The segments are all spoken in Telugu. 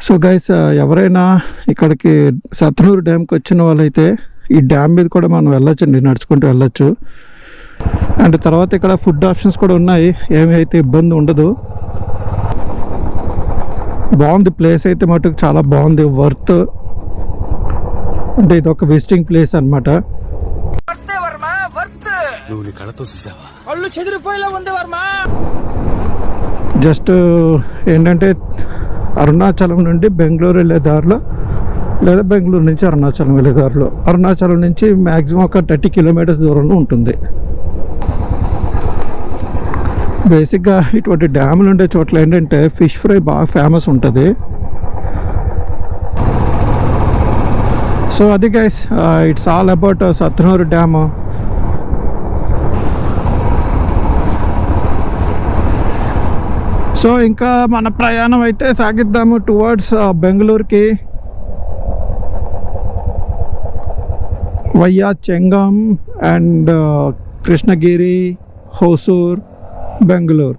సో గైస్ ఎవరైనా ఇక్కడికి సత్నూరు డ్యామ్కి వచ్చిన వాళ్ళైతే ఈ డ్యామ్ మీద కూడా మనం వెళ్ళొచ్చండి, నడుచుకుంటూ వెళ్ళొచ్చు. అండ్ తర్వాత ఇక్కడ ఫుడ్ ఆప్షన్స్ కూడా ఉన్నాయి, ఏమి అయితే ఇబ్బంది ఉండదు. బాగుంది ప్లేస్ అయితే మటుకు చాలా బాగుంది, వర్త్. అంటే ఇది ఒక విజిటింగ్ ప్లేస్ అనమాట. జస్ట్ ఏంటంటే అరుణాచలం నుండి బెంగళూరు వెళ్ళే దారిలో, లేదా బెంగళూరు నుంచి అరుణాచలం వెళ్ళే దారిలో, అరుణాచలం నుంచి మ్యాక్సిమం ఒక 30 కిలోమీటర్స్ దూరంలో ఉంటుంది. బేసిక్గా ఇటువంటి డ్యాములు ఉండే చోట్ల ఏంటంటే ఫిష్ ఫ్రై బాగా ఫేమస్ ఉంటుంది. సో అది guys, it's all about Sathanur dam. So ఇంకా మన ప్రయాణం అయితే సాగిద్దాము టువర్డ్స్ బెంగళూరుకి వయ్యా చెంగం అండ్ కృష్ణగిరి, హోసూర్, బెంగళూరు.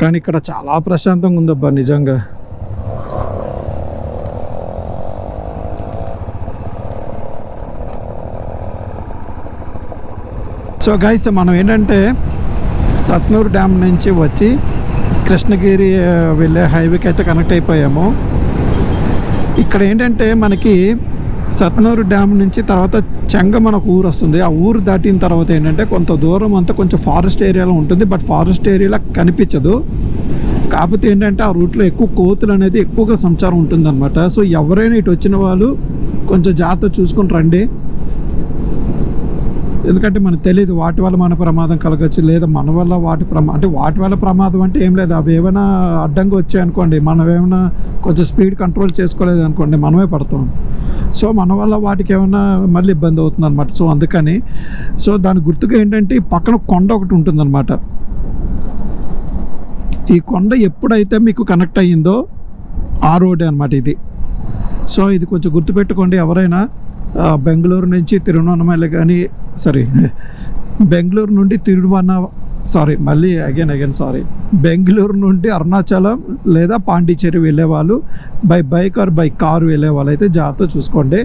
కానీ ఇక్కడ చాలా ప్రశాంతంగా ఉందబ్బా నిజంగా. సో గైస్, మనం ఏంటంటే సత్నూరు డ్యామ్ నుంచి వచ్చి కృష్ణగిరి వెళ్ళే హైవేకి అయితే కనెక్ట్ అయిపోయాము. ఇక్కడ ఏంటంటే మనకి సత్నూరు డ్యామ్ నుంచి తర్వాత చెంగం మనకు ఊరు వస్తుంది. ఆ ఊరు దాటిన తర్వాత ఏంటంటే కొంత దూరం అంతా కొంచెం ఫారెస్ట్ ఏరియాలో ఉంటుంది, బట్ ఫారెస్ట్ ఏరియాలో కనిపించదు. కాకపోతే ఏంటంటే ఆ రూట్లో ఎక్కువ కోతులు అనేది ఎక్కువగా సంచారం ఉంటుందన్నమాట. సో ఎవరైనా ఇటు వచ్చిన వాళ్ళు కొంచెం జాగ్రత్త చూసుకొని రండి, ఎందుకంటే మనకు తెలియదు వాటి వల్ల మన ప్రమాదం కలగచ్చు, లేదా మన వల్ల వాటి వల్ల ప్రమాదం అంటే ఏం లేదు. అవి ఏమైనా అడ్డంగా వచ్చాయనుకోండి, మనం ఏమైనా కొంచెం స్పీడ్ కంట్రోల్ చేసుకోలేదు అనుకోండి, మనమే పడతాం. సో మన వల్ల వాటికి ఏమైనా మళ్ళీ ఇబ్బంది అవుతుంది అనమాట. సో అందుకని దాని గుర్తుగా ఏంటంటే ఈ పక్కన కొండ ఒకటి ఉంటుందన్నమాట. ఈ కొండ ఎప్పుడైతే మీకు కనెక్ట్ అయ్యిందో ఆ రోడ్డే అనమాట ఇది. సో ఇది కొంచెం గుర్తుపెట్టుకోండి ఎవరైనా బెంగళూరు నుంచి తిరువన్నమలై కానీ బెంగళూరు నుండి బెంగళూరు నుండి అరుణాచలం లేదా పాండిచ్చేరి వెళ్ళే వాళ్ళు by bike or by car వెళ్ళే వాళ్ళు అయితే జాగ్రత్త చూసుకోండి.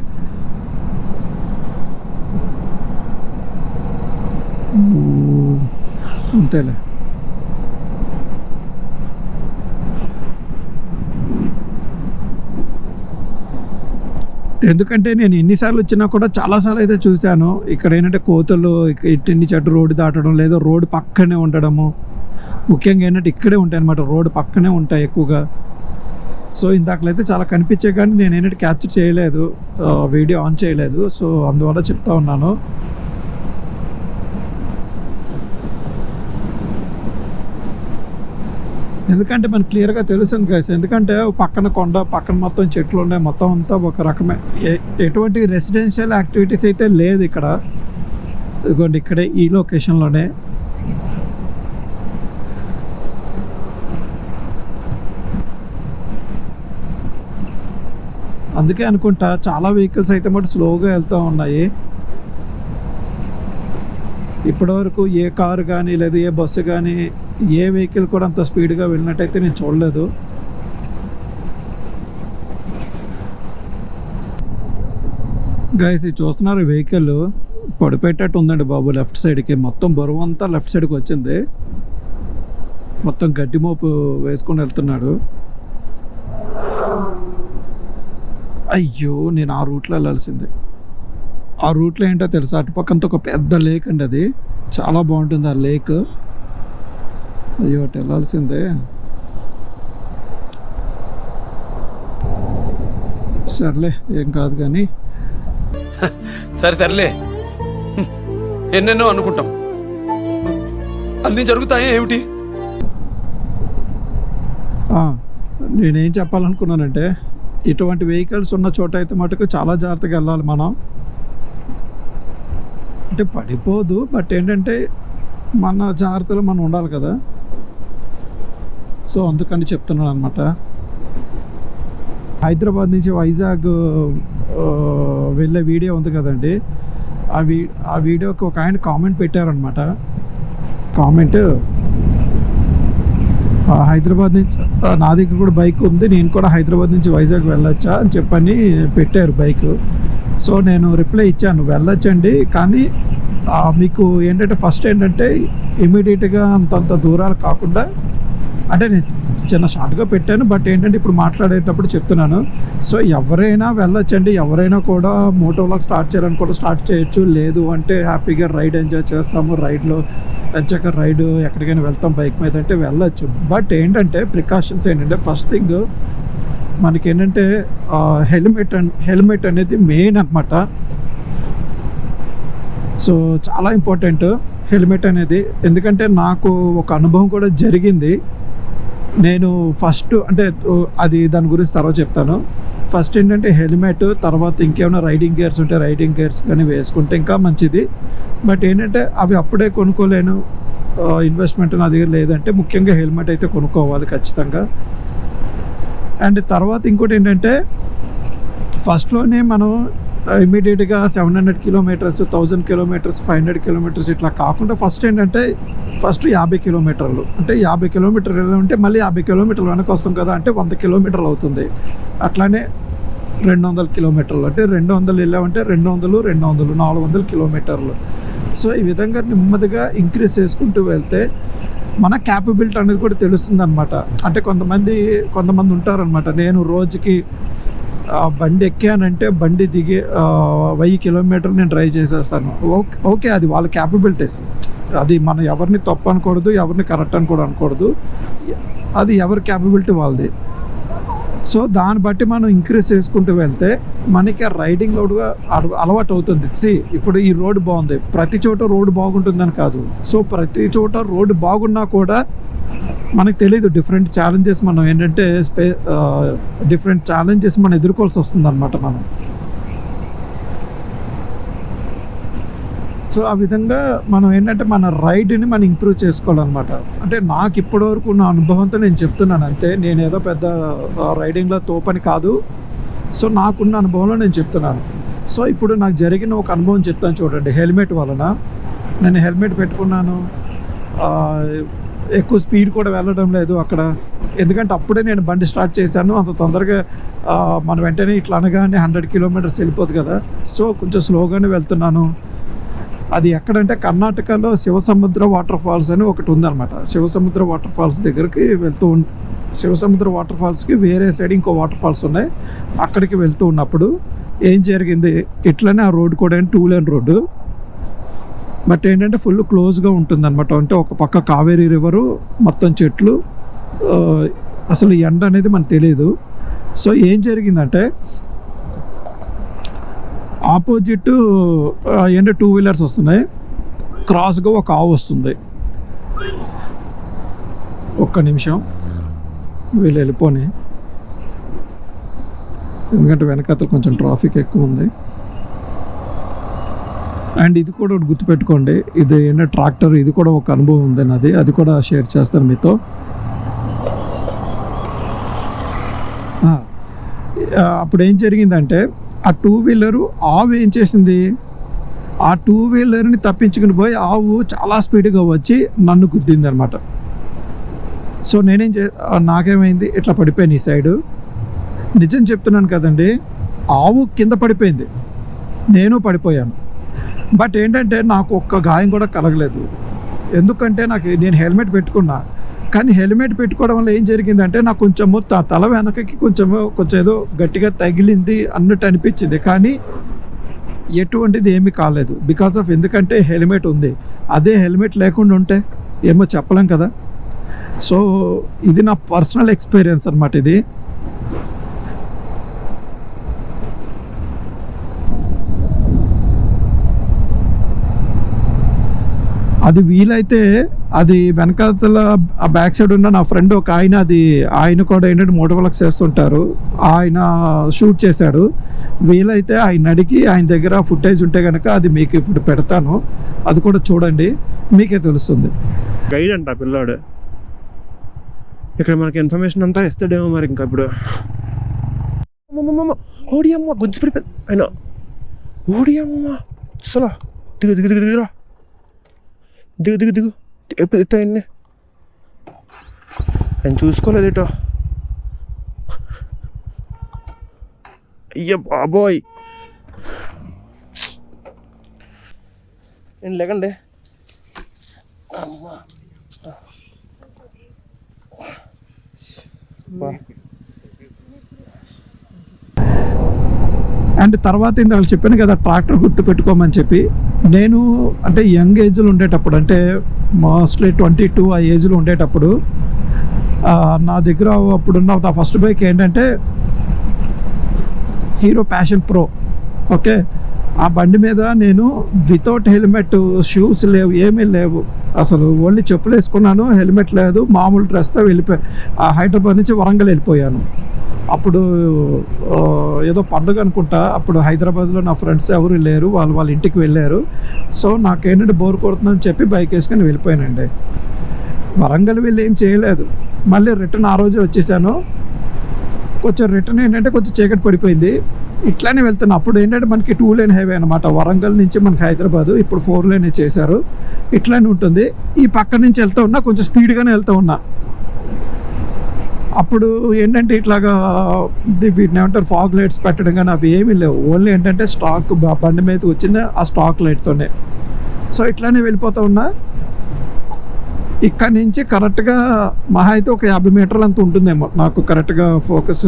అంతేలే. ఎందుకంటే నేను ఎన్నిసార్లు వచ్చినా కూడా చాలాసార్లు అయితే చూశాను ఇక్కడ ఏంటంటే కోతలు ఇన్ని చెట్టు రోడ్డు దాటడం, లేదా రోడ్డు పక్కనే ఉండడము. ముఖ్యంగా ఏంటంటే ఇక్కడే ఉంటాయి అనమాట, రోడ్డు పక్కనే ఉంటాయి ఎక్కువగా. సో ఇందాకలైతే చాలా కనిపించే, కానీ నేను ఏంటంటే క్యాప్చర్ చేయలేదు, వీడియో ఆన్ చేయలేదు. సో అందువల్ల చెప్తా ఉన్నాను. ఎందుకంటే మనకు క్లియర్గా తెలుస్తుంది గైస్, ఎందుకంటే పక్కన కొండ, పక్కన మొత్తం చెట్లు ఉన్నాయి, మొత్తం అంతా ఒక రకమే. ఎటువంటి రెసిడెన్షియల్ యాక్టివిటీస్ అయితే లేదు ఇక్కడ. ఇదిగోండి ఇక్కడే ఈ లొకేషన్లోనే. అందుకే అనుకుంటా చాలా వెహికల్స్ అయితే మటు స్లోగా వెళ్తూ ఉన్నాయి. ఇప్పటివరకు ఏ కారు కానీ లేదా ఏ బస్సు కానీ ఏ వెహికల్ కూడా అంత స్పీడ్గా వెళ్ళినట్టయితే నేను చూడలేదు. గైస్ ఇది చూస్తున్నారు, వెహికల్ పడిపెట్టేట్టు ఉందండి బాబు లెఫ్ట్ సైడ్కి. మొత్తం బరువు అంతా లెఫ్ట్ సైడ్కి వచ్చింది, మొత్తం గడ్డి మోపు వేసుకొని వెళ్తున్నాడు. అయ్యో, నేను ఆ రూట్లో వెళ్ళాల్సిందే. ఆ రూట్లో ఏంటో తెలుసా, అటుపక్కంతా ఒక పెద్ద లేక్ అండి, అది చాలా బాగుంటుంది ఆ లేక్. అయ్యో అటు వెళ్ళాల్సిందే. సర్లే ఏం కాదు కానీ. సరేలే, ఎన్నెన్నో అనుకుంటాం, అన్నీ జరుగుతాయి ఏమిటి. నేనేం చెప్పాలనుకున్నానంటే ఇటువంటి వెహికల్స్ ఉన్న చోట అయితే మటుకు చాలా జాగ్రత్తగా వెళ్ళాలి మనం. అంటే పడిపోదు, బట్ ఏంటంటే మన జాగ్రత్తలో మనం ఉండాలి కదా. సో అందుకని చెప్తున్నాను అనమాట. హైదరాబాద్ నుంచి వైజాగ్ వెళ్ళే వీడియో ఉంది కదండి, ఆ వీడియోకి ఒక ఆయన కామెంట్ పెట్టారనమాట. కామెంట్ హైదరాబాద్ నుంచి నా దగ్గర కూడా బైక్ ఉంది, నేను కూడా హైదరాబాద్ నుంచి వైజాగ్ వెళ్ళొచ్చా అని చెప్పని పెట్టారు బైక్. సో నేను రిప్లై ఇచ్చాను, వెళ్ళొచ్చండి, కానీ మీకు ఏంటంటే ఫస్ట్ ఏంటంటే ఇమీడియట్గా అంతంత దూరాలు కాకుండా, అంటే నేను చిన్న షార్ట్గా పెట్టాను, బట్ ఏంటంటే ఇప్పుడు మాట్లాడేటప్పుడు చెప్తున్నాను. సో ఎవరైనా వెళ్ళొచ్చండి, ఎవరైనా కూడా మోటో వ్లాగ్ స్టార్ట్ చేయాలని కూడా స్టార్ట్ చేయొచ్చు. లేదు అంటే హ్యాపీగా రైడ్ ఎంజాయ్ చేస్తాము, రైడ్లో వచ్చాక రైడ్ ఎక్కడికైనా వెళ్తాం బైక్ మీద అంటే వెళ్ళొచ్చు. బట్ ఏంటంటే ప్రికాషన్స్ ఏంటంటే ఫస్ట్ థింగ్ మనకి ఏంటంటే హెల్మెట్ అనేది మెయిన్ అనమాట. సో చాలా ఇంపార్టెంట్ హెల్మెట్ అనేది, ఎందుకంటే నాకు ఒక అనుభవం కూడా జరిగింది. నేను ఫస్ట్ అంటే అది దాని గురించి తర్వాత చెప్తాను. ఫస్ట్ ఏంటంటే హెల్మెట్, తర్వాత ఇంకేమైనా రైడింగ్ గేర్స్ ఉంటే రైడింగ్ గేర్స్ కానీ వేసుకుంటే ఇంకా మంచిది. బట్ ఏంటంటే అవి అప్పుడే కొనుక్కోలేను, ఇన్వెస్ట్మెంట్ నా దగ్గర లేదంటే ముఖ్యంగా హెల్మెట్ అయితే కొనుక్కోవాలి ఖచ్చితంగా. అండ్ తర్వాత ఇంకోటి ఏంటంటే ఫస్ట్లోనే మనం ఇమీడియట్గా 700 కిలోమీటర్స్, 1000 కిలోమీటర్స్, 500 కిలోమీటర్స్ ఇట్లా కాకుండా ఫస్ట్ ఏంటంటే ఫస్ట్ 50 కిలోమీటర్లు, అంటే 50 కిలోమీటర్లు ఉంటే మళ్ళీ 50 కిలోమీటర్లు వెనక్కి వస్తాం కదా, అంటే 100 కిలోమీటర్లు అవుతుంది. అట్లానే 200 కిలోమీటర్లు, అంటే 200 వెళ్ళామంటే 200, 400 కిలోమీటర్లు. సో ఈ విధంగా నెమ్మదిగా ఇంక్రీజ్ చేసుకుంటూ వెళ్తే మన క్యాపబిలిటీ అనేది కూడా తెలుస్తుంది అనమాట. అంటే కొంతమంది ఉంటారనమాట, నేను రోజుకి బండి ఎక్కానంటే బండి దిగి 1000 కిలోమీటర్లు నేను డ్రైవ్ చేసేస్తాను. ఓకే, అది వాళ్ళ క్యాపబిలిటీస్, అది మనం ఎవరిని తప్పు అనకూడదు, ఎవరిని కరెక్ట్ అని కూడా అనకూడదు, అది ఎవరి క్యాపబిలిటీ వాళ్ళది. సో దాన్ని బట్టి మనం ఇంక్రీజ్ చేసుకుంటూ వెళ్తే మనకి ఆ రైడింగ్ కూడా అలవాటు అవుతుంది. ఇప్పుడు ఈ రోడ్డు బాగుంది, ప్రతి చోట రోడ్డు బాగుంటుందని కాదు. సో ప్రతి చోట రోడ్డు బాగున్నా కూడా మనకు తెలియదు, డిఫరెంట్ ఛాలెంజెస్ మనం ఏంటంటే డిఫరెంట్ ఛాలెంజెస్ మనం ఎదుర్కోవాల్సి వస్తుంది అనమాట మనం. సో ఆ విధంగా మనం ఏంటంటే మన రైడ్ని మనం ఇంప్రూవ్ చేసుకోవాలన్నమాట. అంటే నాకు ఇప్పటివరకు నా అనుభవంతో నేను చెప్తున్నాను అంతే, నేను ఏదో పెద్ద రైడింగ్లో తోపని కాదు. సో నాకున్న అనుభవంలో నేను చెప్తున్నాను. సో ఇప్పుడు నాకు జరిగిన ఒక అనుభవం చెప్తాను చూడండి. హెల్మెట్ వలన నేను హెల్మెట్ పెట్టుకున్నాను, ఎక్కువ స్పీడ్ కూడా వెళ్ళడం లేదు అక్కడ, ఎందుకంటే అప్పుడే నేను బండి స్టార్ట్ చేశాను. అంత తొందరగా మనం వెంటనే ఇట్లా అనగానే 100 కిలోమీటర్స్ వెళ్ళిపోదు కదా. సో కొంచెం స్లోగానే వెళ్తున్నాను. అది ఎక్కడంటే కర్ణాటకలో శివసముద్ర వాటర్ ఫాల్స్ అని ఒకటి ఉందన్నమాట. శివసముద్ర వాటర్ ఫాల్స్ దగ్గరికి శివసముద్ర వాటర్ ఫాల్స్కి వేరే సైడ్ ఇంకో వాటర్ ఫాల్స్ ఉన్నాయి, అక్కడికి వెళ్తూ ఉన్నప్పుడు ఏం జరిగింది, ఇట్లనే ఆ రోడ్డు కూడా 2 లేన్ రోడ్డు, బట్ ఏంటంటే ఫుల్ క్లోజ్గా ఉంటుందన్నమాట. అంటే ఒక పక్క కావేరీ రివరు, మొత్తం చెట్లు, అసలు ఎండ అనేది మనకు తెలియదు. సో ఏం జరిగిందంటే ఆపోజిట్ ఏంటంటే 2 వీలర్స్ వస్తున్నాయి, క్రాస్గా ఒక ఆవు వస్తుంది. ఒక్క నిమిషం వీళ్ళు వెళ్ళిపోని, ఎందుకంటే వెనకాతలు కొంచెం ట్రాఫిక్ ఎక్కువ ఉంది. అండ్ ఇది కూడా ఒకటి గుర్తుపెట్టుకోండి, ఇది ఏంటంటే ట్రాక్టర్, ఇది కూడా ఒక అనుభవం ఉంది నాది, అది కూడా షేర్ చేస్తాను మీతో. అప్పుడు ఏం జరిగిందంటే ఆ 2 వీలరు ఆవు ఏం చేసింది, ఆ 2 వీలర్ని తప్పించుకుని పోయి ఆవు చాలా స్పీడ్గా వచ్చి నన్ను గుద్దింది అనమాట. సో నాకేమైంది, ఇట్లా పడిపోయాను ఈ సైడు. నిజం చెప్తున్నాను కదండి, ఆవు కింద పడిపోయింది, నేను పడిపోయాను. బట్ ఏంటంటే నాకు ఒక్క గాయం కూడా కలగలేదు, ఎందుకంటే నేను హెల్మెట్ పెట్టుకున్నా. కానీ హెల్మెట్ పెట్టుకోవడం వల్ల ఏం జరిగిందంటే నాకు కొంచెము తల వెనకకి కొంచెం ఏదో గట్టిగా తగిలింది అన్నట్టు అనిపించింది, కానీ ఎటువంటిది ఏమీ కాలేదు బికాస్ ఆఫ్, ఎందుకంటే హెల్మెట్ ఉంది. అదే హెల్మెట్ లేకుండా ఉంటే ఏమో చెప్పలేం కదా. సో ఇది నా పర్సనల్ ఎక్స్పీరియన్స్ అనమాట ఇది. అది వీలైతే అది వెనకాతల ఆ బ్యాక్ సైడ్ ఉన్న నా ఫ్రెండ్ ఒక ఆయన కూడా ఏంటంటే మోటో వ్లాగ్స్ చేస్తుంటారు, ఆయన షూట్ చేశాడు. వీలైతే ఆయన అడిగి ఆయన దగ్గర ఫుటేజ్ ఉంటే కనుక అది మీకు ఇప్పుడు పెడతాను, అది కూడా చూడండి, మీకే తెలుస్తుంది. గైడ్ అంట పిల్లాడు, ఇక్కడ మనకి ఇన్ఫర్మేషన్ అంతా ఇస్తాడేమో మరి. ఇంకా ఇప్పుడు ఓడి అమ్మ గుజ్జు పడిపోయి ఆయన, ఓడి అమ్మ అసలు దిగు దిగు దిగు దిగురా, దిగు దిగు దిగు ఎప్పుడు ఎత్తాయన్ని. ఆయన చూసుకోలేదేటో. అయ్య బాబోయ్, నేను లేకండి. అండ్ తర్వాత ఇందాక చెప్పాను కదా ట్రాక్టర్ గుర్తు పెట్టుకోమని చెప్పి. నేను అంటే యంగ్ ఏజ్లో ఉండేటప్పుడు, అంటే మోస్ట్లీ 22 ఆ ఏజ్లో ఉండేటప్పుడు నా దగ్గర అప్పుడున్న నా ఫస్ట్ బైక్ ఏంటంటే హీరో ప్యాషన్ ప్రో. ఓకే, ఆ బండి మీద నేను వితౌట్ హెల్మెట్, షూస్ లేవు, ఏమీ లేవు అసలు, ఓన్లీ చెప్పులు వేసుకున్నాను, హెల్మెట్ లేదు, మామూలు డ్రెస్తో వెళ్ళిపోయి హైదరాబాద్ నుంచి వరంగల్ వెళ్ళిపోయాను. అప్పుడు ఏదో పండుగ అనుకుంటా, అప్పుడు హైదరాబాద్లో నా ఫ్రెండ్స్ ఎవరు లేరు, వాళ్ళ ఇంటికి వెళ్ళారు. సో నాకేంటంటే బోర్ కొడుతుందని చెప్పి బైక్ వేసుకొని వెళ్ళిపోయానండి. వరంగల్ వెళ్ళి ఏం చేయలేదు, మళ్ళీ రిటర్న్ ఆ రోజే వచ్చేసాను. కొంచెం రిటర్న్ ఏంటంటే కొంచెం చీకటి పడిపోయింది, ఇట్లానే వెళ్తాను. అప్పుడు ఏంటంటే మనకి 2 లేన్ హైవే అనమాట, వరంగల్ నుంచి మనకి హైదరాబాదు. ఇప్పుడు 4 లేన్ చేశారు, ఇట్లానే ఉంటుంది. ఈ పక్క నుంచి వెళ్తూ ఉన్నా, కొంచెం స్పీడ్గానే వెళ్తూ ఉన్నా. అప్పుడు ఏంటంటే ఇట్లాగా వీటిని ఏమంటారు, ఫాగ్ లైట్స్ పెట్టడం కానీ అవి ఏమీ లేవు. ఓన్లీ ఏంటంటే స్టాక్ బండి మీద వచ్చింది ఆ స్టాక్ లైట్తోనే. సో ఇట్లానే వెళ్ళిపోతూ ఉన్నా. ఇక్కడ నుంచి కరెక్ట్గా మహా అయితే ఒక 50 మీటర్లు అంత ఉంటుందేమో, నాకు కరెక్ట్గా ఫోకస్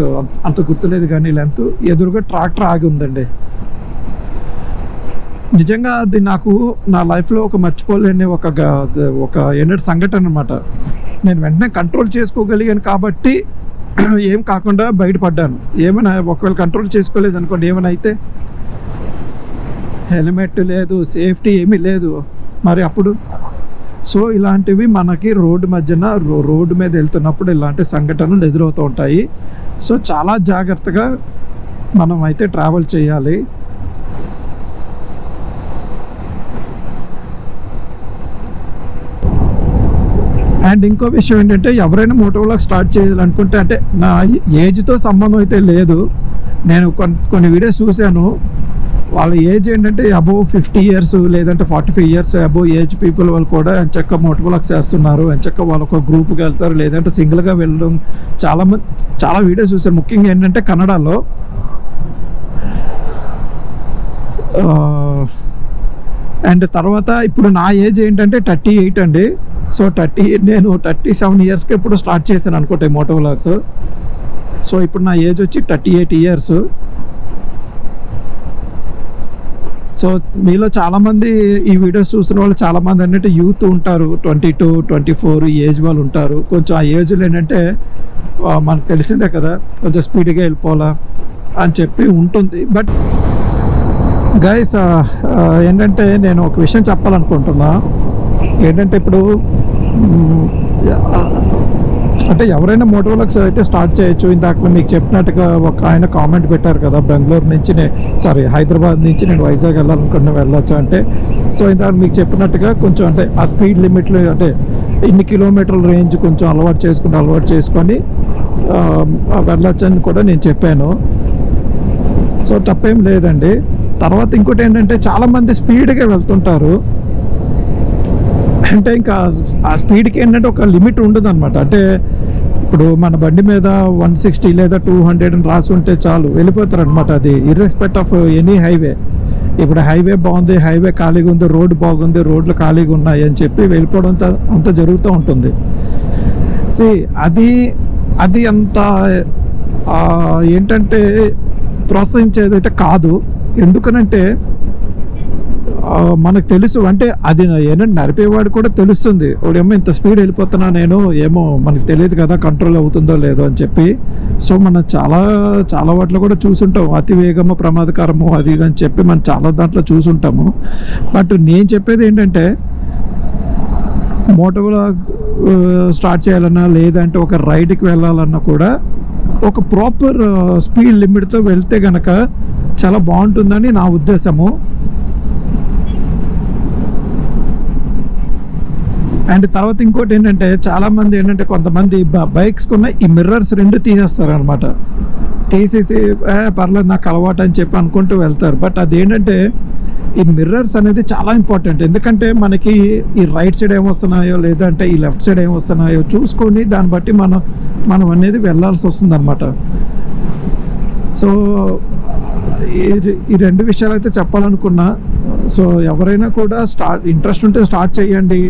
అంత గుర్తులేదు కానీ లెంత్. ఎదురుగా ట్రాక్టర్ ఆగి ఉందండి. నిజంగా అది నాకు నా లైఫ్లో ఒక మర్చిపోలేని ఒక ఏంటంటే సంఘటన అనమాట. నేను వెంటనే కంట్రోల్ చేసుకోగలిగాను కాబట్టి ఏం కాకుండా బయటపడ్డాను. ఏమైనా ఒకవేళ కంట్రోల్ చేసుకోలేదు అనుకోండి, ఏమైనా అయితే హెల్మెట్ లేదు, సేఫ్టీ ఏమీ లేదు, మరి అప్పుడు. సో ఇలాంటివి మనకి రోడ్డు మీద వెళ్తున్నప్పుడు ఇలాంటి సంఘటనలు ఎదురవుతూ ఉంటాయి. సో చాలా జాగ్రత్తగా మనం అయితే ట్రావెల్ చేయాలి. అండ్ ఇంకో విషయం ఏంటంటే, ఎవరైనా మోటోవ్లాగ్ స్టార్ట్ చేయాలనుకుంటే, అంటే నా ఏజ్తో సంబంధం అయితే లేదు. నేను కొన్ని వీడియోస్ చూశాను, వాళ్ళ ఏజ్ ఏంటంటే అబోవ్ 50 ఇయర్స్ లేదంటే 45 ఇయర్స్ అబోవ్ ఏజ్ పీపుల్ వాళ్ళు కూడా ఎంచక్క మోటోవ్లాగ్స్ చేస్తున్నారు. ఎంచక్క వాళ్ళు ఒక గ్రూప్కి వెళ్తారు, లేదంటే సింగిల్గా వెళ్ళడం. చాలా వీడియోస్ చూశారు, ముఖ్యంగా ఏంటంటే కన్నడలో. అండ్ తర్వాత ఇప్పుడు నా ఏజ్ ఏంటంటే 38 అండి. సో నేను 37 ఇయర్స్కి ఇప్పుడు స్టార్ట్ చేశాను అనుకుంటే మోటోవ్లాగ్స్. సో ఇప్పుడు నా ఏజ్ వచ్చి 38 ఇయర్స్. సో మీలో చాలామంది ఈ వీడియోస్ చూస్తున్న వాళ్ళు చాలామంది ఏంటంటే యూత్ ఉంటారు, 22, 24 ఈ ఏజ్ వాళ్ళు ఉంటారు. కొంచెం ఆ ఏజ్లో ఏంటంటే మనకు తెలిసిందే కదా, కొంచెం స్పీడ్గా వెళ్ళిపోవాలా అని చెప్పి ఉంటుంది. బట్ గైస్ ఏంటంటే నేను ఒక విషయం చెప్పాలనుకుంటున్నా. ఏంటంటే ఇప్పుడు అంటే ఎవరైనా మోటోవ్లాగ్స్ అయితే స్టార్ట్ చేయొచ్చు. ఇందాక మీకు చెప్పినట్టుగా ఒక ఆయన కామెంట్ పెట్టారు కదా, బెంగళూరు నుంచి హైదరాబాద్ నుంచి నేను వైజాగ్ వెళ్ళాలనుకున్నా, వెళ్ళొచ్చు అంటే. సో ఇందాక మీకు చెప్పినట్టుగా కొంచెం అంటే ఆ స్పీడ్ లిమిట్లు, అంటే ఇన్ని కిలోమీటర్ల రేంజ్ కొంచెం అలవాటు చేసుకొని వెళ్ళొచ్చు అని కూడా నేను చెప్పాను. సో తప్పేం లేదండి. తర్వాత ఇంకోటి ఏంటంటే చాలామంది స్పీడ్గా వెళ్తుంటారు. అంటే ఇంకా ఆ స్పీడ్కి ఏంటంటే ఒక లిమిట్ ఉండదు అనమాట. అంటే ఇప్పుడు మన బండి మీద 160 లేదా 200 అని రాసి ఉంటే చాలు, వెళ్ళిపోతారు అనమాట. అది ఇర్రెస్పెక్ట్ ఆఫ్ ఎనీ హైవే. ఇప్పుడు హైవే బాగుంది, హైవే ఖాళీగా ఉంది, రోడ్డు బాగుంది, రోడ్లు ఖాళీగా ఉన్నాయి అని చెప్పి వెళ్ళిపోవడం అంత జరుగుతూ ఉంటుంది. అది అంత ఏంటంటే ప్రోత్సహించేదైతే కాదు. ఎందుకనంటే మనకు తెలుసు, అంటే అది ఏంటంటే నడిపేవాడు కూడా తెలుస్తుంది, ఏమో ఇంత స్పీడ్ వెళ్ళిపోతున్నా నేను, ఏమో మనకు తెలియదు కదా కంట్రోల్ అవుతుందో లేదో అని చెప్పి. సో మనం చాలా వాటిలో కూడా చూసుంటాం, అతి వేగము ప్రమాదకరము అది అని చెప్పి మనం చాలా దాంట్లో చూసుంటాము. బట్ నేను చెప్పేది ఏంటంటే, మోటోవ్లాగ్ స్టార్ట్ చేయాలన్నా లేదంటే ఒక రైడ్కి వెళ్ళాలన్నా కూడా ఒక ప్రాపర్ స్పీడ్ లిమిట్తో వెళ్తే కనుక చాలా బాగుంటుందని నా ఉద్దేశము. అండ్ తర్వాత ఇంకోటి ఏంటంటే, చాలామంది ఏంటంటే కొంతమంది బైక్స్ కొన్న ఈ మిర్రర్స్ 2 తీసేస్తారు అనమాట. తీసేసి పర్లేదు నాకు అలవాటు అని చెప్పి అనుకుంటూ వెళ్తారు. బట్ అదేంటంటే ఈ మిర్రర్స్ అనేది చాలా ఇంపార్టెంట్. ఎందుకంటే మనకి ఈ రైట్ సైడ్ ఏమొస్తున్నాయో లేదంటే ఈ లెఫ్ట్ సైడ్ ఏమొస్తున్నాయో చూసుకొని దాన్ని బట్టి మనం అనేది వెళ్ళాల్సి వస్తుంది అనమాట. సో ఈ రెండు విషయాలు అయితే చెప్పాలనుకున్నా. సో ఎవరైనా కూడా ఇంట్రెస్ట్ ఉంటే స్టార్ట్ చేయండి.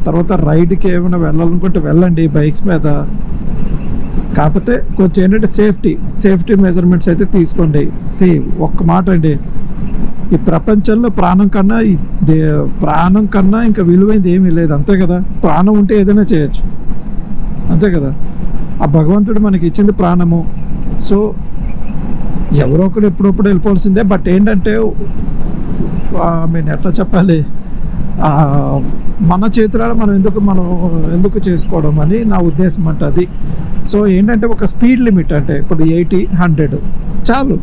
తర్వాత రైడ్కి ఏమైనా వెళ్ళాలనుకుంటే వెళ్ళండి బైక్స్ మీద. కాకపోతే కొంచెం ఏంటంటే సేఫ్టీ మెజర్మెంట్స్ అయితే తీసుకోండి. ఒక్క మాట అండి, ఈ ప్రపంచంలో ప్రాణం కన్నా ఇంకా విలువైంది ఏమీ లేదు, అంతే కదా. ప్రాణం ఉంటే ఏదైనా చేయొచ్చు, అంతే కదా. ఆ భగవంతుడు మనకి ఇచ్చింది ప్రాణము. సో ఎవరో ఒకరు ఎప్పుడప్పుడు వెళ్ళిపోవాల్సిందే. బట్ ఏంటంటే నేను ఎట్లా చెప్పాలి, మన చేతులలో మనం ఎందుకు చేసుకోవడం అని నా ఉద్దేశం అంట అది. సో ఏంటంటే ఒక స్పీడ్ లిమిట్, అంటే ఇప్పుడు 80, 100 చాలు.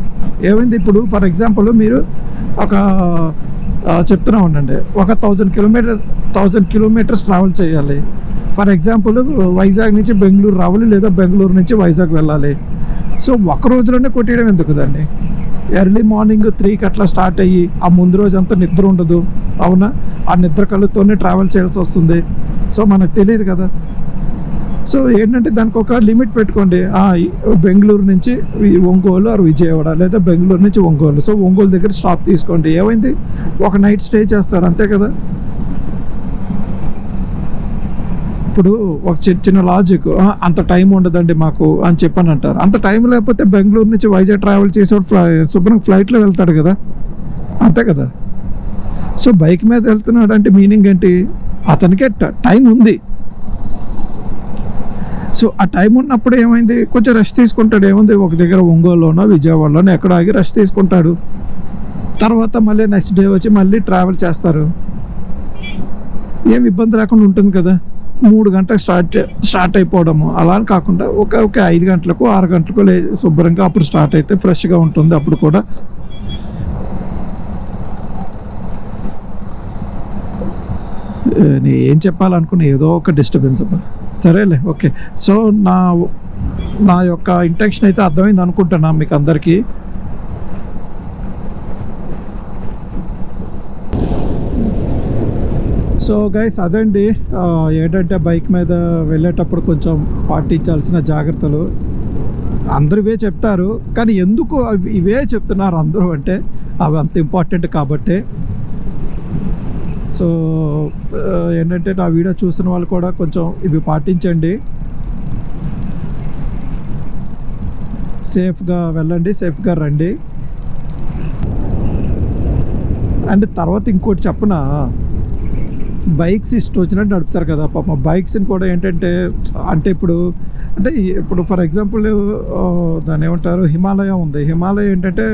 ఏమైంది ఇప్పుడు ఫర్ ఎగ్జాంపుల్ మీరు ఒక చెప్తున్నా ఉండండి, ఒక 1000 కిలోమీటర్స్ ట్రావెల్ చేయాలి. ఫర్ ఎగ్జాంపుల్ వైజాగ్ నుంచి బెంగళూరు రావాలి, లేదా బెంగళూరు నుంచి వైజాగ్ వెళ్ళాలి. సో ఒక రోజులోనే కొట్టేయడం ఎందుకు దాన్ని? ఎర్లీ మార్నింగ్ 3కి అట్లా స్టార్ట్ అయ్యి ఆ ముందు రోజు అంతా నిద్ర ఉండదు, అవునా? ఆ నిద్ర కళ్ళతోనే ట్రావెల్ చేయాల్సి వస్తుంది. సో మనకు తెలియదు కదా. సో ఏంటంటే దానికి ఒక లిమిట్ పెట్టుకోండి. బెంగళూరు నుంచి ఒంగోలు ఆర్ విజయవాడ, లేదా బెంగళూరు నుంచి ఒంగోలు. సో ఒంగోలు దగ్గర స్టాప్ తీసుకోండి. ఏమైంది, ఒక నైట్ స్టే చేస్తారు, అంతే కదా. ఇప్పుడు ఒక చిన్న లాజిక్, అంత టైం ఉండదండి మాకు అని చెప్పని అంటారు. అంత టైం లేకపోతే బెంగళూరు నుంచి వైజాగ్ ట్రావెల్ చేసేవాడు శుభ్రంగా ఫ్లైట్లో వెళ్తాడు కదా, అంతే కదా. సో బైక్ మీద వెళ్తున్నాడు అంటే మీనింగ్ ఏంటి, అతనికే టైం ఉంది. సో ఆ టైం ఉన్నప్పుడు ఏమైంది, కొంచెం రెస్ట్ తీసుకుంటాడు. ఏముంది, ఒక దగ్గర ఒంగోలులోనో విజయవాడలోనో ఎక్కడ ఆగి రెస్ట్ తీసుకుంటాడు. తర్వాత మళ్ళీ నెక్స్ట్ డే వచ్చి మళ్ళీ ట్రావెల్ చేస్తారు. ఏం ఇబ్బంది లేకుండా ఉంటుంది కదా. 3 గంటలకు స్టార్ట్ అయిపోవడము అలా కాకుండా ఒక 5 గంటలకు 6 గంటలకు శుభ్రంగా అప్పుడు స్టార్ట్ అయితే ఫ్రెష్గా ఉంటుంది. అప్పుడు కూడా నేను ఏం చెప్పాలనుకున్నా, ఏదో ఒక డిస్టర్బెన్స్ అబ్బా. సరేలే, ఓకే. సో నా యొక్క ఇంటెన్షన్ అయితే అర్థమైంది అనుకుంటున్నా మీకు అందరికీ. సో గైస్ అదండి, ఏంటంటే బైక్ మీద వెళ్ళేటప్పుడు కొంచెం పాటించాల్సిన జాగ్రత్తలు అందరూ ఇవే చెప్తారు. కానీ ఎందుకు ఇవే చెప్తున్నారు అందరూ అంటే అవి అంత ఇంపార్టెంట్ కాబట్టి. సో ఏంటంటే నా వీడియో చూస్తున్న వాళ్ళు కూడా కొంచెం ఇవి పాటించండి. సేఫ్గా వెళ్ళండి, సేఫ్గా రండి. అండ్ తర్వాత ఇంకోటి చెప్పనా, బైక్స్ ఇష్టం వచ్చినట్టు నడుపుతారు కదా పాపం. బైక్స్ని కూడా ఏంటంటే ఇప్పుడు ఫర్ ఎగ్జాంపుల్ దాన్ని ఏమంటారు, హిమాలయ ఉంది. హిమాలయ ఏంటంటే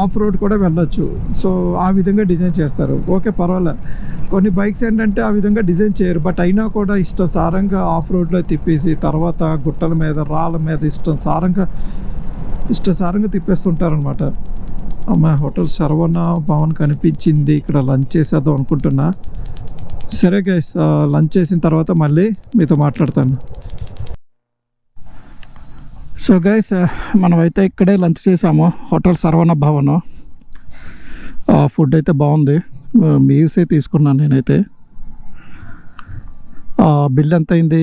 ఆఫ్ రోడ్ కూడా వెళ్ళొచ్చు. సో ఆ విధంగా డిజైన్ చేస్తారు, ఓకే పర్వాలే. కొన్ని బైక్స్ ఏంటంటే ఆ విధంగా డిజైన్ చేయరు, బట్ అయినా కూడా ఇష్టసారంగా ఆఫ్ రోడ్లో తిప్పేసి తర్వాత గుట్టల మీద రాళ్ళ మీద ఇష్టసారంగా తిప్పేస్తుంటారు అనమాట. అమ్మ హోటల్ శరవణ భవన్ కనిపించింది, ఇక్కడ లంచ్ చేసేద్దాం అనుకుంటున్నా. సరే గైస్, లంచ్ చేసిన తర్వాత మళ్ళీ మీతో మాట్లాడతాను. సో గైస్, మనమైతే ఇక్కడే లంచ్ చేసాము, హోటల్ శరవణ భవన్. ఫుడ్ అయితే బాగుంది, మీల్సే తీసుకున్నాను నేనైతే. బిల్ ఎంత అయింది,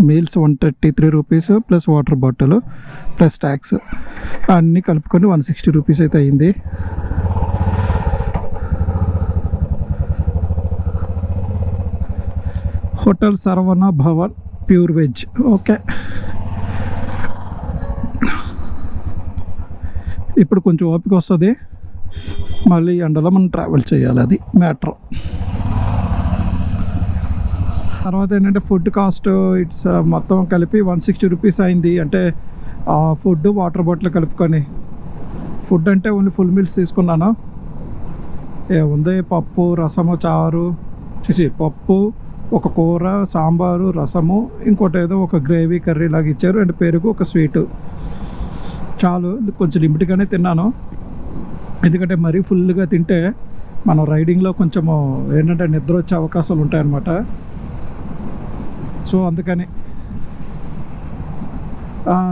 meals 133 rupees plus water bottle plus tax అన్నీ కలుపుకొని 160 రూపీస్ అయితే అయింది. Hotel Saravana Bhavan pure veg, okay. ఇప్పుడు కొంచెం ఓపిక వస్తుంది, మళ్ళీ ఎండలో మనం ట్రావెల్ చేయాలి, అది మ్యాటర్. తర్వాత ఏంటంటే ఫుడ్ కాస్ట్ ఇట్స్ మొత్తం కలిపి 160 రూపీస్ అయింది. అంటే ఫుడ్ వాటర్ బాటిల్ కలుపుకొని. ఫుడ్ అంటే ఓన్లీ ఫుల్ మీల్స్ తీసుకున్నాను. ఏముంది, పప్పు, రసము, చారు, పప్పు, ఒక కూర, సాంబారు, రసము, ఇంకోటి ఏదో ఒక గ్రేవీ కర్రీ లాగా ఇచ్చారు, అండ్ పెరుగు, ఒక స్వీటు. చాలు, కొంచెం లిమిట్గానే తిన్నాను. ఎందుకంటే మరీ ఫుల్గా తింటే మనం రైడింగ్లో కొంచెము ఏంటంటే నిద్ర వచ్చే అవకాశాలు ఉంటాయన్నమాట. సో అందుకని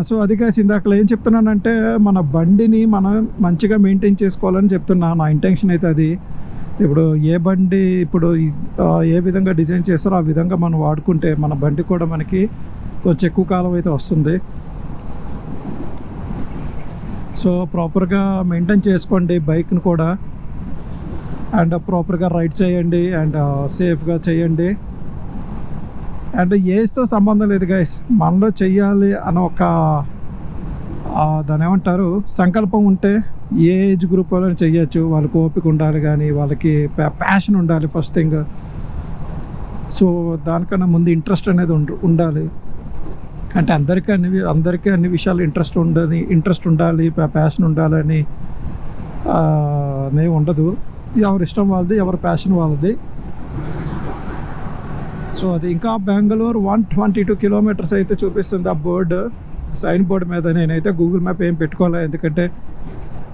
సో అది కాసి ఇందాక ఏం చెప్తున్నానంటే మన బండిని మనం మంచిగా మెయింటైన్ చేసుకోవాలని చెప్తున్నా. నా ఇంటెన్షన్ అయితే అది. ఇప్పుడు ఏ బండి ఇప్పుడు ఏ విధంగా డిజైన్ చేస్తారో ఆ విధంగా మనం వాడుకుంటే మన బండి కూడా మనకి కొంచెం ఎక్కువ కాలం అయితే వస్తుంది. సో ప్రాపర్గా మెయింటైన్ చేసుకోండి బైక్ని కూడా, అండ్ ప్రాపర్గా రైడ్ చేయండి అండ్ సేఫ్గా చేయండి. అండ్ ఏజ్తో సంబంధం లేదు గైస్, మనలో చెయ్యాలి అని ఒక దాని ఏమంటారు సంకల్పం ఉంటే ఏ ఏజ్ గ్రూప్ వాళ్ళని చెయ్యొచ్చు. వాళ్ళకి ఓపిక ఉండాలి, కానీ వాళ్ళకి ప్యాషన్ ఉండాలి ఫస్ట్ థింగ్. సో దానికన్నా ముందు ఇంట్రెస్ట్ అనేది ఉండాలి. అంటే అందరికీ అన్ని విషయాలు ఇంట్రెస్ట్ ఉండాలి, ప్యాషన్ ఉండాలని అనేవి ఉండదు. ఎవరి ఇష్టం వాళ్ళది, ఎవరి ప్యాషన్ వాళ్ళది. సో అది ఇంకా బెంగళూరు 122 కిలోమీటర్స్ అయితే చూపిస్తుంది ఆ బోర్డు, సైన్ బోర్డు మీద. నేనైతే గూగుల్ మ్యాప్ ఏం పెట్టుకోవాలి, ఎందుకంటే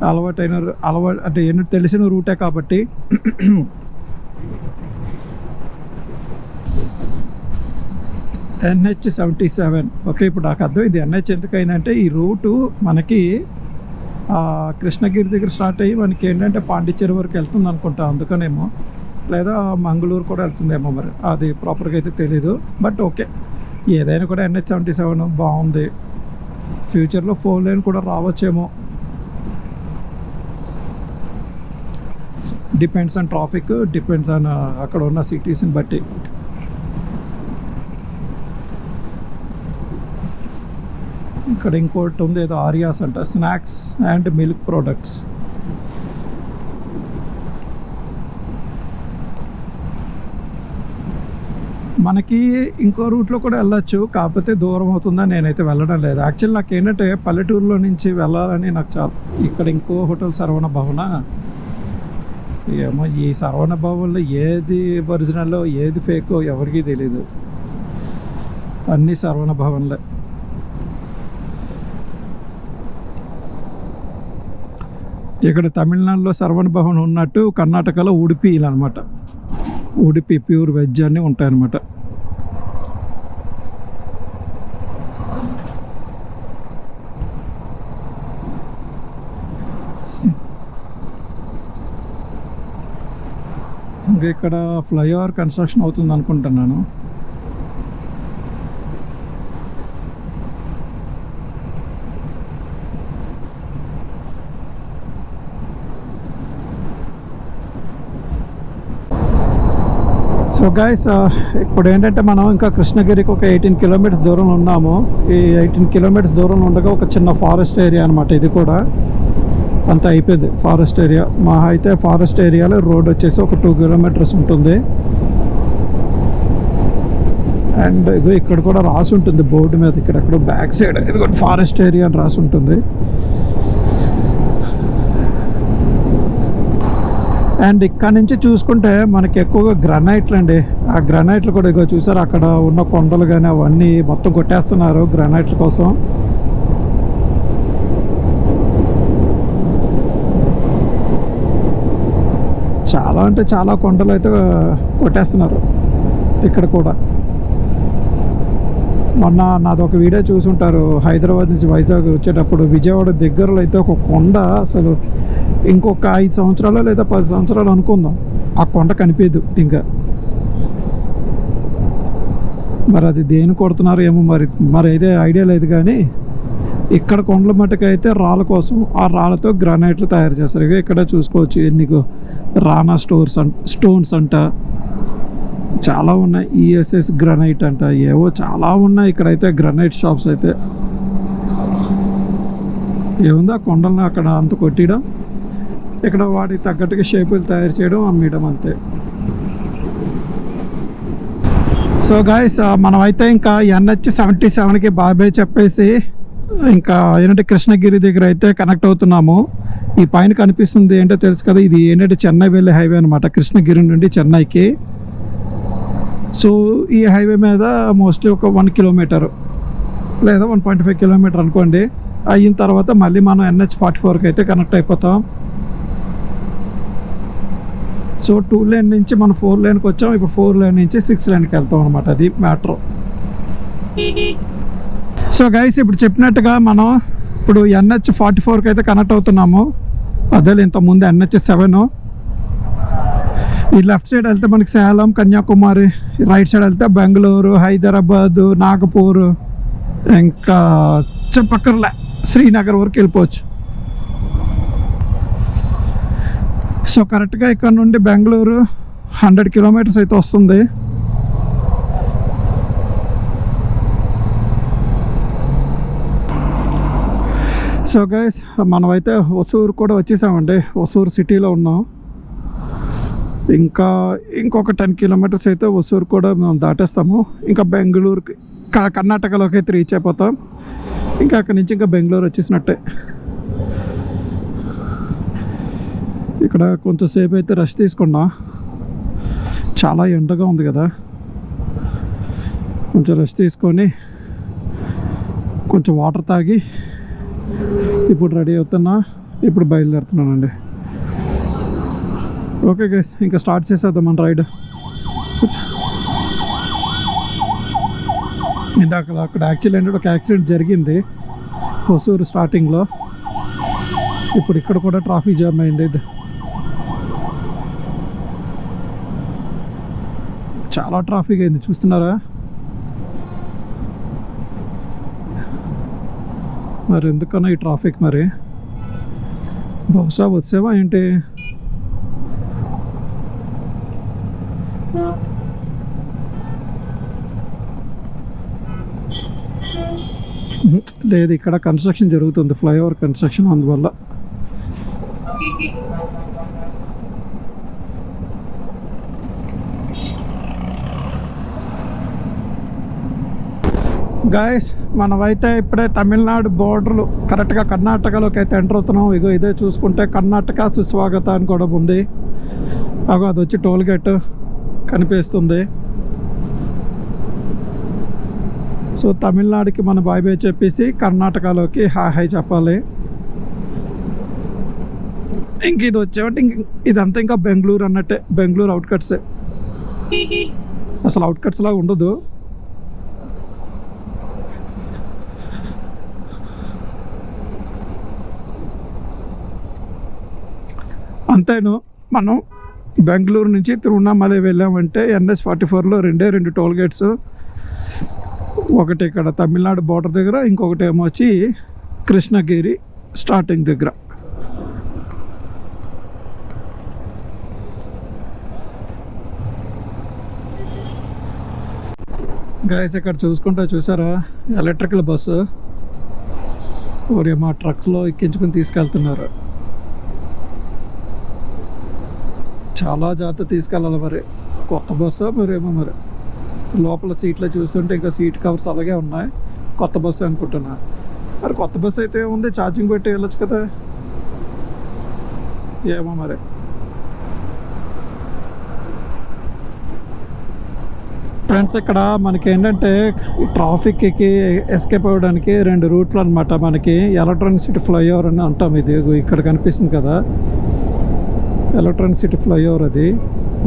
అలవాటు అంటే తెలిసిన రూటే కాబట్టి. NH77. ఓకే, ఇప్పుడు నాకు అర్థమైంది NH ఎందుకైందంటే ఈ రూటు మనకి కృష్ణగిరి దగ్గర స్టార్ట్ అయ్యి మనకి ఏంటంటే పాండిచ్చేరి వరకు వెళ్తుంది అనుకుంటా, అందుకనేమో. లేదా మంగళూరు కూడా వెళ్తుందేమో, మరి అది ప్రాపర్గా అయితే తెలీదు. బట్ ఓకే, ఏదైనా కూడా NH77 బాగుంది. ఫ్యూచర్లో 4 లేన్ కూడా రావచ్చేమో, depends on traffic, depends on అక్కడ ఉన్న సిటీస్ని బట్టి. ఇక్కడ ఇంకోటి ఉంది ఏదో ఆరియాస్ అంట, స్నాక్స్ అండ్ మిల్క్ ప్రోడక్ట్స్. మనకి ఇంకో రూట్లో కూడా వెళ్ళొచ్చు, కాకపోతే దూరం అవుతుందని నేనైతే వెళ్ళడం లేదు. యాక్చువల్లీ నాకు ఏంటంటే పల్లెటూరులో నుంచి వెళ్ళాలని నాకు చాలా. ఇక్కడ ఇంకో హోటల్ శరవణ భవన, ఏమో ఈ శరవణ భవన్లో ఏది ఒరిజినల్లో ఏది ఫేకో ఎవరికీ తెలీదు. అన్నీ శరవణ భవన్లే. ఇక్కడ తమిళనాడులో శరవణ భవన్ ఉన్నట్టు కర్ణాటకలో ఉడిపి అనమాట. ఉడిపి ప్యూర్ వెజ్ అన్నీ ఉంటాయన్నమాట. ఇంకా ఇక్కడ ఫ్లైఓవర్ కన్స్ట్రక్షన్ అవుతుంది అనుకుంటున్నాను. సో గైస్, ఇప్పుడు ఏంటంటే మనం ఇంకా కృష్ణగిరికి ఒక 18 కిలోమీటర్స్ దూరంలో ఉన్నాము. ఈ 18 కిలోమీటర్స్ దూరంలో ఉండగా ఒక చిన్న ఫారెస్ట్ ఏరియా అనమాట. ఇది కూడా అంతా అయిపోయింది ఫారెస్ట్ ఏరియా. మా అయితే ఫారెస్ట్ ఏరియాలో రోడ్ వచ్చేసి ఒక 2 కిలోమీటర్స్ ఉంటుంది. అండ్ ఇగో ఇక్కడ కూడా రాసి ఉంటుంది బోర్డు మీద, ఇక్కడెక్కడ బ్యాక్ సైడ్ ఇది కూడా ఫారెస్ట్ ఏరియా అని రాసి ఉంటుంది. అండ్ ఇక్కడ నుంచి చూసుకుంటే మనకి ఎక్కువగా గ్రానైట్లు అండి. ఆ గ్రానైట్లు కూడా ఇగో చూసారు, అక్కడ ఉన్న కొండలు కానీ అవన్నీ మొత్తం కొట్టేస్తున్నారు గ్రానైట్ల కోసం. చాలా అంటే చాలా కొండలు అయితే కొట్టేస్తున్నారు ఇక్కడ కూడా. మొన్న నాది ఒక వీడియో చూసుంటారు, హైదరాబాద్ నుంచి వైజాగ్ వచ్చేటప్పుడు విజయవాడ దగ్గరలో అయితే ఒక కొండ అసలు ఇంకొక 5 సంవత్సరాలు లేదా 10 సంవత్సరాలు అనుకుందాం, ఆ కొండ కనిపించదు ఇంకా. మరి అది దేని కొడుతున్నారు ఏమో, మరి అయితే ఐడియా లేదు. కానీ ఇక్కడ కొండల మట్టుకైతే రాళ్ళ కోసం, ఆ రాళ్ళతో గ్రానైట్లు తయారు చేస్తారు. ఇక ఇక్కడ చూసుకోవచ్చు ఎన్నికో రానా స్టోన్స్ అంట, చాలా ఉన్నాయి. ESS గ్రానైట్ అంట, ఏవో చాలా ఉన్నాయి ఇక్కడైతే గ్రానైట్ షాప్స్ అయితే. ఏముందా కొండలను అక్కడ అంత కొట్టడం, ఇక్కడ వాటికి తగ్గట్టుగా షేపులు తయారు చేయడం, అమ్మడం, అంతే. సో గాయస్, మనమైతే ఇంకా NH77కి బాబాయ్ చెప్పేసి ఇంకా ఏంటంటే కృష్ణగిరి దగ్గర అయితే కనెక్ట్ అవుతున్నాము. ఈ పైన కనిపిస్తుంది ఏంటో తెలుసు కదా, ఇది ఏంటంటే చెన్నై వెళ్ళే హైవే అనమాట, కృష్ణగిరి నుండి చెన్నైకి. సో ఈ హైవే మీద మోస్ట్లీ ఒక 1 కిలోమీటర్ లేదా 1.5 కిలోమీటర్ అనుకోండి. అయిన తర్వాత మళ్ళీ మనం NH44కి అయితే కనెక్ట్ అయిపోతాం. సో 2 లేన్ నుంచి మనం 4 లేన్కి వచ్చాం. ఇప్పుడు 4 లేన్ నుంచి 6 లేన్కి వెళ్తాం అనమాట. అది మ్యాటర్. సో గైస్ ఇప్పుడు చెప్పినట్టుగా మనం ఇప్పుడు NH44కి అయితే కనెక్ట్ అవుతున్నాము. అదే ఇంతకుముందు NH7. ఈ లెఫ్ట్ సైడ్ వెళ్తే మనకి సేలం, కన్యాకుమారి, రైట్ సైడ్ వెళ్తే బెంగళూరు, హైదరాబాదు, నాగపూర్, ఇంకా చెప్పక్కర్లే శ్రీనగర్ వరకు వెళ్ళిపోవచ్చు. సో కరెక్ట్గా ఇక్కడ నుండి బెంగళూరు 100 కిలోమీటర్స్ అయితే వస్తుంది. సో గైస్ మనమైతే హొసూరు కూడా వచ్చేసామండి. హొసూరు సిటీలో ఉన్నాం. ఇంకొక 10 కిలోమీటర్స్ అయితే హొసూరు కూడా మనం దాటేస్తాము. ఇంకా బెంగళూరుకి కర్ణాటకలోకి అయితే రీచ్ అయిపోతాం. ఇంకా అక్కడి నుంచి ఇంకా బెంగళూరు వచ్చేసినట్టే. ఇక్కడ కొంచెంసేపు అయితే రెస్ట్ తీసుకున్నా. చాలా ఎండగా ఉంది కదా, కొంచెం రెస్ట్ తీసుకొని కొంచెం వాటర్ తాగి ఇప్పుడు రెడీ అవుతున్నా. ఇప్పుడు బయలుదేరుతున్నానండి. ఓకే గైస్, ఇంకా స్టార్ట్ చేసేద్దాం మన రైడ్. ఇందాక అక్కడ యాక్చువల్ ఏంటంటే ఒక యాక్సిడెంట్ జరిగింది హొసూరు స్టార్టింగ్లో. ఇప్పుడు ఇక్కడ కూడా ట్రాఫిక్ జామ్ అయింది. చాలా ట్రాఫిక్ అయింది, చూస్తున్నారా? మరి ఎందుకన్నా ఈ ట్రాఫిక్? మరి బహుశా వచ్చేవా ఏంటి? లేదు, ఇక్కడ కన్స్ట్రక్షన్ జరుగుతుంది, ఫ్లైఓవర్ కన్స్ట్రక్షన్. అందువల్ల గాయస్ మనమైతే ఇప్పుడే తమిళనాడు బోర్డర్లు కరెక్ట్గా కర్ణాటకలోకి అయితే ఎంటర్ అవుతున్నాం. ఇగో ఇదే చూసుకుంటే కర్ణాటక సుస్వాగత అని కూడా ఉంది. అగో అది వచ్చి టోల్ గేట్ కనిపిస్తుంది. సో తమిళనాడుకి మన బాయ్ బాయ్ చెప్పేసి కర్ణాటకలోకి హాయ్ చెప్పాలి. ఇంక ఇది వచ్చేవంటే ఇదంతా ఇంకా బెంగళూరు అన్నట్టే. బెంగళూరు అవుట్కట్సే, అసలు అవుట్కట్స్ లాగా ఉండదు. అంతేను, మనం బెంగళూరు నుంచి తిరువణామలై వెళ్ళామంటే NH44లో 2 టోల్ గేట్స్. ఒకటి ఇక్కడ తమిళనాడు బోర్డర్ దగ్గర, ఇంకొకటి ఏమో వచ్చి కృష్ణగిరి స్టార్టింగ్ దగ్గర. గైస్ ఇక్కడ చూసారా ఎలక్ట్రికల్ బస్సు మా ట్రక్లో ఎక్కించుకొని తీసుకెళ్తున్నారు. చాలా జాగ్రత్త తీసుకెళ్ళాలి. మరి కొత్త బస్సు మరేమో, మరి లోపల సీట్లో చూస్తుంటే ఇంకా సీట్ కవర్స్ అలాగే ఉన్నాయి. కొత్త బస్సు అనుకుంటున్నా. మరి కొత్త బస్సు అయితే ఉంది, ఛార్జింగ్ పెట్టి వెళ్ళొచ్చు కదా, ఏమో మరి. ఫ్రెండ్స్ ఇక్కడ మనకి ఏంటంటే ట్రాఫిక్కి ఎస్కేప్ అవ్వడానికి 2 రూట్లు అనమాట. మనకి ఎలక్ట్రానిక్ సిటీ ఫ్లైఓవర్ అని అంటాం. ఇది ఇక్కడ కనిపిస్తుంది కదా, ఎలక్ట్రానిక్ సిటీ ఫ్లైఓవర్ అది.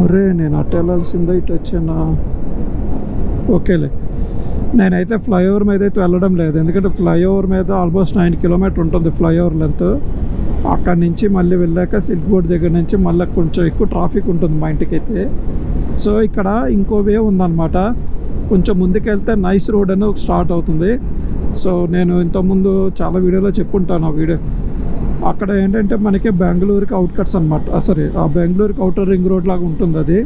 ఒరే నేను అటు వెళ్ళాల్సిందే, ఇటు వచ్చానా? ఓకేలే, నేనైతే ఫ్లైఓవర్ మీద అయితే వెళ్ళడం లేదు. ఎందుకంటే ఫ్లైఓవర్ మీద ఆల్మోస్ట్ 9 కిలోమీటర్ ఉంటుంది ఫ్లైఓవర్ లెంత్. అక్కడి నుంచి మళ్ళీ వెళ్ళాక సిల్క్ బోర్డ్ దగ్గర నుంచి మళ్ళీ కొంచెం ఎక్కువ ట్రాఫిక్ ఉంటుంది మా ఇంటికి అయితే. సో ఇక్కడ ఇంకో వే ఉందన్నమాట. కొంచెం ముందుకెళ్తే నైస్ రోడ్ అని స్టార్ట్ అవుతుంది. సో నేను ఇంతకుముందు చాలా వీడియోలో చెప్పుంటాను. ఆ వీడియో అక్కడ ఏంటంటే మనకి బెంగళూరుకి అవుట్కట్స్ అనమాట. సరే, ఆ బెంగళూరుకి అవుటర్ రింగ్ రోడ్ లాగా ఉంటుంది అది.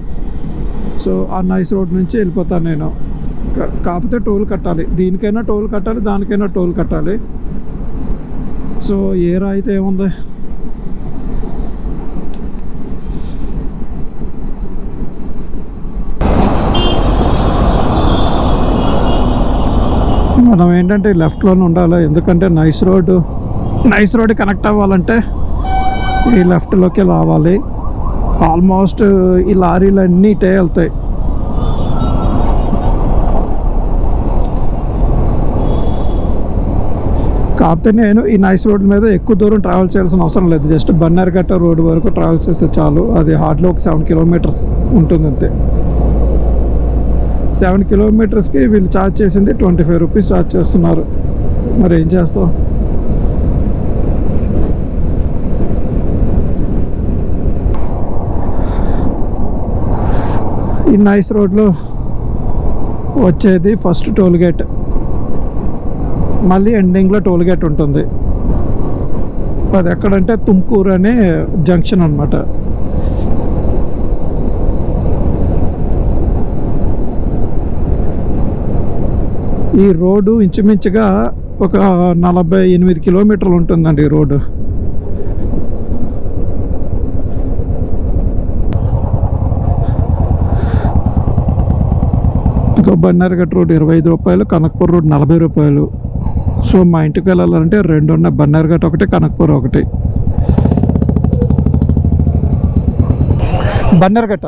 సో ఆ నైస్ రోడ్ నుంచి వెళ్ళిపోతాను నేను. కాకపోతే టోల్ కట్టాలి, దీనికైనా టోల్ కట్టాలి, దానికైనా టోల్ కట్టాలి. సో ఏరా అయితే ఏముంది, మనం ఏంటంటే లెఫ్ట్లోనే ఉండాలి. ఎందుకంటే నైస్ రోడ్ కనెక్ట్ అవ్వాలంటే ఈ లెఫ్ట్లోకి రావాలి. ఆల్మోస్ట్ ఈ లారీలు అన్నీ ఇటే వెళ్తాయి. కాకపోతే నేను ఈ నైస్ రోడ్ మీద ఎక్కువ దూరం ట్రావెల్ చేయాల్సిన అవసరం లేదు. జస్ట్ బన్నర్ఘట్ట రోడ్ వరకు ట్రావెల్ చేస్తే చాలు. అది హార్డ్లో ఒక 7 కిలోమీటర్స్ ఉంటుంది అంతే. 7 కిలోమీటర్స్కి వీళ్ళు ఛార్జ్ చేసింది 25 రూపీస్ ఛార్జ్ చేస్తున్నారు. మరి ఏం చేస్తావు? ఈ నైస్ రోడ్లో వచ్చేది ఫస్ట్ టోల్ గేట్, మళ్ళీ ఎండింగ్లో టోల్ గేట్ ఉంటుంది. అది ఎక్కడంటే తుమ్కూరు అనే జంక్షన్ అన్నమాట. ఈ రోడ్డు ఇంచుమించుగా ఒక 48 కిలోమీటర్లు ఉంటుందండి ఈ రోడ్డు. ఇంకా బన్నర్ఘట్ రోడ్ 25 రూపాయలు, కనక్పూర్ రోడ్ 40 రూపాయలు. సో మా ఇంటికి వెళ్ళాలంటే 2 ఉన్నాయి, బన్నర్ఘట్ ఒకటి, కనక్పూర్ ఒకటి. బన్నర్ఘట్ట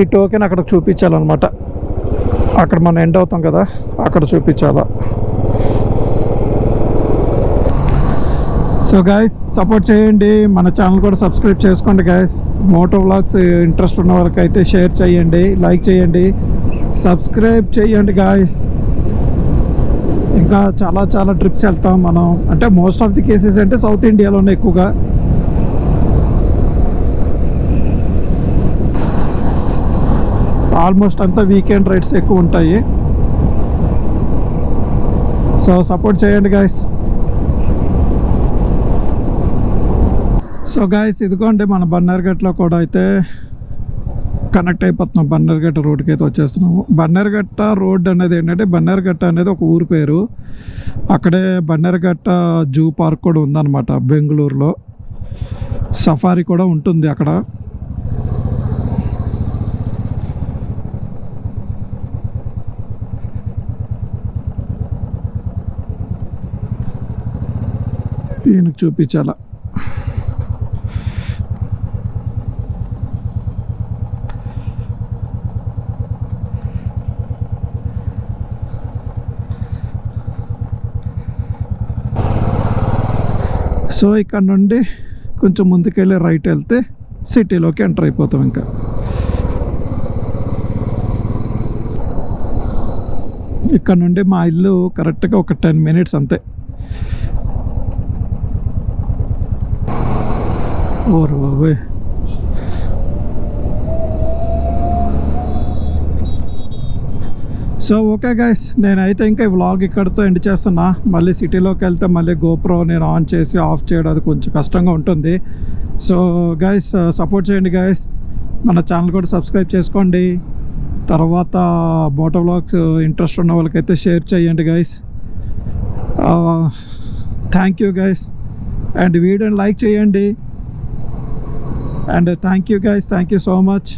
ఈ టోకెన్ అక్కడ చూపించాలన్నమాట. అక్కడ మనం ఎండ్ అవుతాం కదా, అక్కడ చూపించాలా. సో గాయస్ సపోర్ట్ చేయండి, మన ఛానల్ కూడా సబ్స్క్రైబ్ చేసుకోండి గాయస్. మోటో వ్లాగ్స్ ఇంట్రెస్ట్ ఉన్న వాళ్ళకైతే షేర్ చేయండి, లైక్ చేయండి, సబ్స్క్రైబ్ చేయండి గాయస్. ఇంకా చాలా చాలా ట్రిప్స్ వెళ్తాం మనం. అంటే మోస్ట్ ఆఫ్ ది కేసెస్ అంటే సౌత్ ఇండియాలోనే ఎక్కువగా. ఆల్మోస్ట్ అంతా వీకెండ్ రైడ్స్ ఎక్కువ ఉంటాయి. సో సపోర్ట్ చేయండి గాయస్. సో గాయస్ ఇదిగోండి మన బన్నర్ఘట్లో కూడా అయితే కనెక్ట్ అయిపోతున్నాం. బన్నర్ఘట్ట రోడ్కి అయితే వచ్చేస్తున్నాము. బన్నర్ఘట్ట రోడ్ అనేది ఏంటంటే, బన్నర్ఘట్ట అనేది ఒక ఊరి పేరు. అక్కడే బన్నర్ఘట్ట జూ పార్క్ కూడా ఉందన్నమాట బెంగళూరులో. సఫారీ కూడా ఉంటుంది అక్కడ. ఈయనకు చూపించాలా. సో ఇక్కడ నుండి కొంచెం ముందుకెళ్ళి రైట్ వెళ్తే సిటీలోకి ఎంటర్ అయిపోతాం. ఇంకా ఇక్కడ నుండి మా ఇల్లు కరెక్ట్గా ఒక 10 మినిట్స్ అంతే. ఓరు బాబోయ్. సో ఓకే గైస్, నేనైతే ఇంకా ఈ వ్లాగ్ ఇక్కడితో ఎండ్ చేస్తున్నా. మళ్ళీ సిటీలోకి వెళ్తే మళ్ళీ గోప్రో నేను ఆన్ చేసి ఆఫ్ చేయడం అది కొంచెం కష్టంగా ఉంటుంది. సో గైస్ సపోర్ట్ చేయండి గైస్, మన ఛానల్ కూడా సబ్స్క్రైబ్ చేసుకోండి. తర్వాత మోటో వ్లాగ్స్ ఇంట్రెస్ట్ ఉన్న వాళ్ళకైతే షేర్ చేయండి guys. Thank you guys. And వీడియోని లైక్ చేయండి. And thank you guys, thank you so much.